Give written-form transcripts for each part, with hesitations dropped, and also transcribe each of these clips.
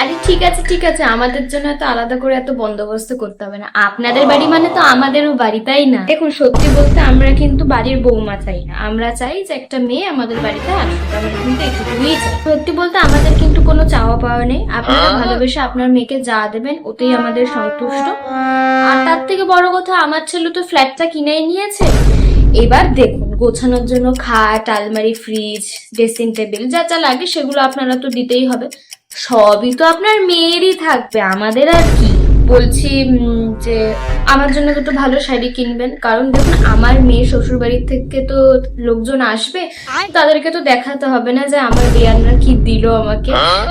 আরে ঠিক আছে ঠিক আছে, আমাদের জন্য এত আলাদা করে এত বন্দোবস্ত করতে হবে না। আপনাদের বাড়ি মানে তো আমাদেরও বাড়ি, তাই না? দেখুন, সত্যি বলতে আমরা কিন্তু বাড়ির বৌমা চাই না, আমরা চাই যে একটা মেয়ে আমাদের বাড়িতে আসুক। আমরা কিন্তু এটুকুই চাই। সত্যি বলতে আমাদের কিন্তু কোনো চাওয়া পাওয়া নেই। আপনারা ভালোবেসে আপনার মেয়েকে যা দেবেন ওতেই আমাদের সন্তুষ্ট। আর তার থেকে বড় কথা, আমার ছেলে তো ফ্ল্যাটটা কিনেই নিয়েছে। এবার দেখুন, গোছানোর জন্য খাট, আলমারি, ফ্রিজ, ড্রেসিং টেবিল যা যা লাগে সেগুলো আপনারা তো দিতেই হবে। সবই তো আপনার মেয়েরই থাকবে, আমাদের আর কি। বলছি যে আমার জন্য তো ভালো শাড়ি কিনবেন, কারণ দেখুন আমার মেয়ে শ্বশুর বাড়ির থেকে তো লোকজন আসবে, তাদেরকে তো দেখাতে হবে না যে আমার বিয়ানরা কি দিল আমাকে।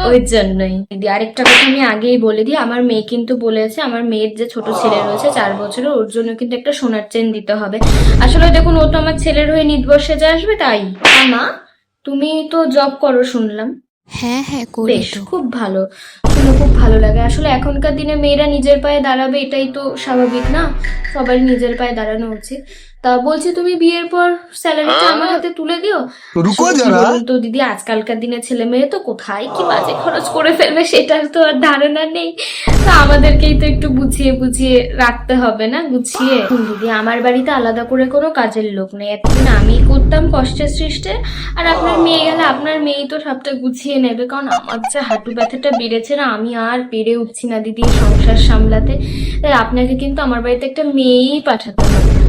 ওই জন্যই দিদি, আরেকটা কথা আমি আগেই বলে দিই, আমার মেয়ে কিন্তু বলেছে আমার মেয়ের যে ছোট ছেলে রয়েছে 4 বছরের, ওর জন্য কিন্তু একটা সোনার চেন দিতে হবে। আসলে দেখুন, ও তো আমার ছেলের হয়ে নির্ভর সেজে আসবে, তাই। মা, তুমি তো জব করো শুনলাম। হ্যাঁ হ্যাঁ, করি বেশ, তো। খুব ভালো। শুনে খুব ভালো লাগে। আসলে এখনকার দিনে মেয়েরা নিজের পায়ে দাঁড়াবে, এটাই তো স্বাভাবিক না? সবারই নিজের পায়ে দাঁড়ানো উচিত। তা বলছি, তুমি বিয়ের পর স্যালারিটা আমার হাতে তুলে দিও। रुको আসলে কি जरा। বলুন তো দিদি, আজকালকার দিনে ছেলে মেয়ে তো কোথায় কি বাজে খরচ করে ফেলবে সেটার তো আর ধারণা নেই। তো আমাদেরকেই তো একটু বুঝিয়ে বুঝিয়ে রাখতে হবে না? গুছিয়ে দিদি, আমার বাড়িতে আলাদা করে কোনো কাজের লোক নেই, এতদিন আমি করতাম কষ্টের সৃষ্টে। আর আপনার মেয়ে গেলে আপনার মেয়েই তো সবটা গুছিয়ে নেবে, কারণ আমার যে হাঁটু ব্যথাটা বেড়েছে না, আমি আর পেরে উঠছি না দিদি সংসার সামলাতে। তাই আপনাকে কিন্তু আমার বাড়িতে একটা মেয়েই পাঠাতে হবে।